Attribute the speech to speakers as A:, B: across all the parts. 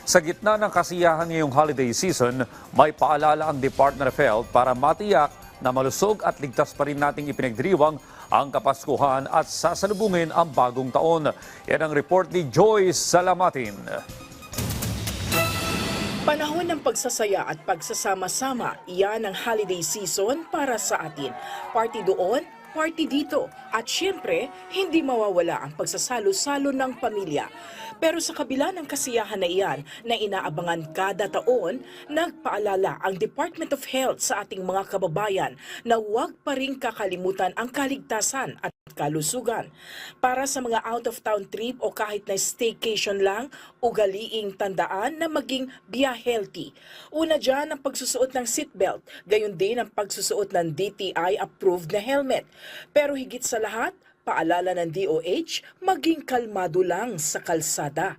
A: Sa gitna ng kasiyahan ngayong holiday season, may paalala ang Department of Health para matiyak na malusog at ligtas pa rin nating ipinagdiriwang ang Kapaskuhan at sasalubungin ang bagong taon. Yan ang report ni Joyce Salamatin.
B: Panahon ng pagsasaya at pagsasama-sama, iyan ang holiday season para sa atin. Party doon, party dito. At syempre, hindi mawawala ang pagsasalo-salo ng pamilya. Pero sa kabila ng kasiyahan na iyan na inaabangan kada taon, nagpaalala ang Department of Health sa ating mga kababayan na huwag pa rin kakalimutan ang kaligtasan at kalusugan. Para sa mga out-of-town trip o kahit na staycation lang, ugaliing tandaan na maging healthy. Una dyan ang pagsusuot ng seatbelt, gayon din ang pagsusuot ng DTI-approved na helmet. Pero higit sa lahat, paalala ng DOH, maging kalmado lang sa kalsada.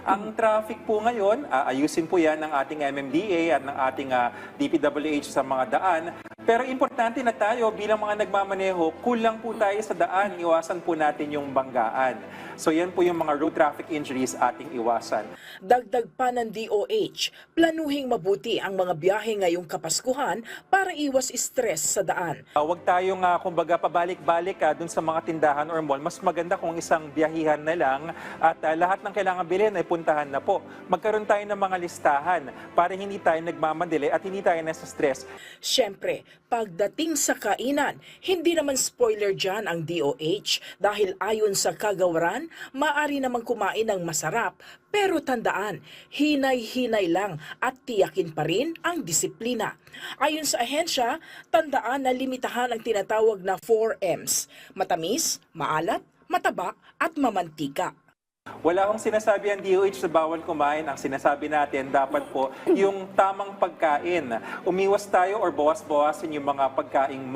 C: Ang traffic po ngayon, ayusin po yan ng ating MMDA at ng ating DPWH sa mga daan. Pero importante na tayo bilang mga nagmamaneho, kulang po tayo sa daan, iwasan po natin yung banggaan. So yan po yung mga road traffic injuries ating iwasan.
B: Dagdag pa ng DOH, planuhing mabuti ang mga biyahe ngayong Kapaskuhan para iwas stress sa daan.
C: Huwag tayong kumbaga pabalik-balik dun sa mga tindahan or mall. Mas maganda kung isang biyahihan na lang at lahat ng kailangan bilhin ay puntahan na po. Magkaroon tayo ng mga listahan para hindi tayo nagmamadali at hindi tayo nasa stress.
B: Siyempre, pagdating sa kainan, hindi naman spoiler dyan ang DOH dahil ayon sa kagawaran, maaari namang kumain ng masarap. Pero tandaan, hinay-hinay lang at tiyakin pa rin ang disiplina. Ayon sa ahensya, tandaan na limitahan ang tinatawag na 4Ms: matamis, maalat, mataba at mamantika.
C: Wala akong sinasabi ang DOH na bawal kumain. Ang sinasabi natin, dapat po yung tamang pagkain. Umiwas tayo or bawas-bawasin yung mga pagkaing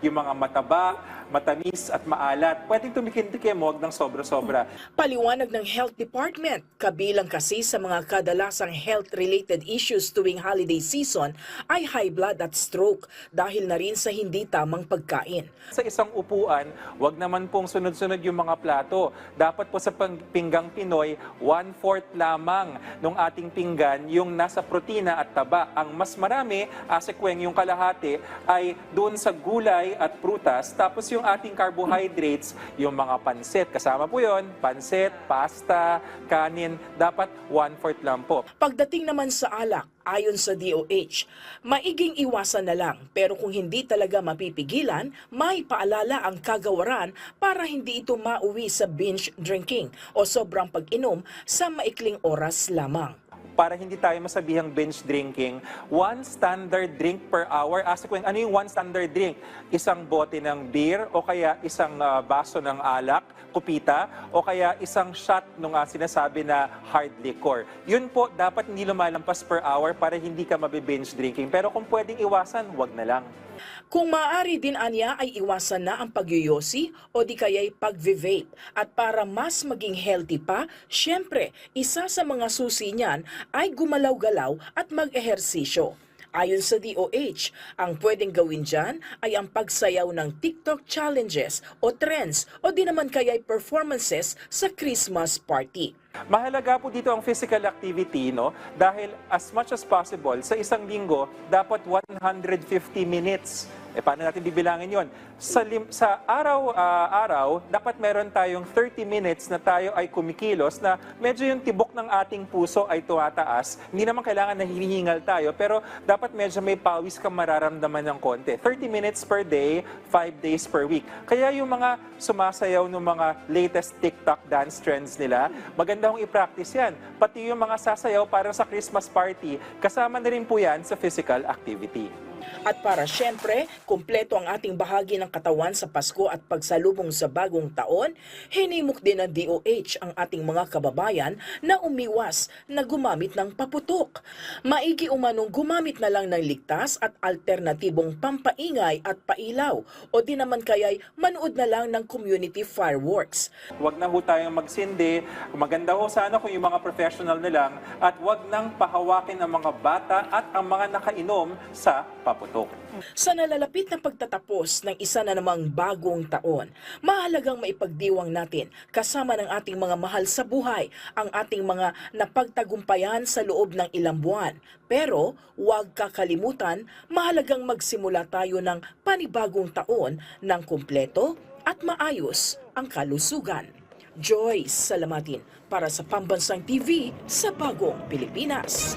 C: yung mga mataba, matamis at maalat. Pwedeng tumikim-tikim, huwag ng sobra-sobra.
B: Paliwanag ng Health Department, kabilang kasi sa mga kadalasang health-related issues tuwing holiday season ay high blood at stroke dahil na rin sa hindi tamang pagkain.
C: Sa isang upuan, huwag naman pong sunod-sunod yung mga plato. Dapat po sa pinggang Pinoy, 1/4 lamang ng ating pinggan yung nasa protina at taba. Ang mas marami, asekweng yung kalahati, ay doon sa gulay at prutas. Tapos yung ating carbohydrates, yung mga pansit. Kasama po yun, pansit, pasta, kanin. Dapat 1/4 lang po.
B: Pagdating naman sa alak, ayon sa DOH, maiging iwasan na lang pero kung hindi talaga mapipigilan, may paalala ang kagawaran para hindi ito mauwi sa binge drinking o sobrang pag-inom sa maikling oras lamang.
C: Para hindi tayo masabihang binge drinking, 1 standard drink per hour. Ask ko, ano yung 1 standard drink? Isang bote ng beer o kaya isang baso ng alak, kupita, o kaya isang shot ng sinasabi na hard liquor. Yun po, dapat hindi lumalampas per hour para hindi ka mabibinge drinking. Pero kung pwedeng iwasan, wag na lang.
B: Kung maaari din anya ay iwasan na ang pagyoyosi o di kaya'y pag-vape. At para mas maging healthy pa, syempre, isa sa mga susi niyan ay gumalaw-galaw at mag-ehersisyo. Ayon sa DOH, ang pwedeng gawin dyan ay ang pagsayaw ng TikTok challenges o trends o di naman kaya'y performances sa Christmas party.
C: Mahalaga po dito ang physical activity, no? Dahil as much as possible, sa isang linggo, dapat 150 minutes. Paano natin bibilangin yon? Sa araw-araw, dapat meron tayong 30 minutes na tayo ay kumikilos na medyo yung tibok ng ating puso ay tumataas. Hindi naman kailangan na hinihingal tayo, pero dapat medyo may pawis kang mararamdaman ng konti. 30 minutes per day, 5 days per week. Kaya yung mga sumasayaw ng mga latest TikTok dance trends nila, maganda kong i-practice yan. Pati yung mga sasayaw para sa Christmas party, kasama na rin po yan sa physical activity.
B: At para syempre, kumpleto ang ating bahagi ng katawan sa Pasko at pagsalubong sa bagong taon, hinimok din ng DOH ang ating mga kababayan na umiwas na gumamit ng paputok. Maigi umanong gumamit na lang ng ligtas at alternatibong pampaingay at pailaw o di naman kaya'y manood na lang ng community fireworks.
C: Huwag na ho tayong magsindi. Maganda ho sana kung yung mga professional na lang at huwag nang pahawakin ang mga bata at ang mga nakainom sa paputok. maputok.
B: Sa nalalapit na pagtatapos ng isa na namang bagong taon, mahalagang maipagdiwang natin kasama ng ating mga mahal sa buhay ang ating mga napagtagumpayan sa loob ng ilang buwan. Pero huwag kakalimutan, mahalagang magsimula tayo ng panibagong taon ng kumpleto at maayos ang kalusugan. Joyce Salamatin para sa Pambansang TV sa Bagong Pilipinas.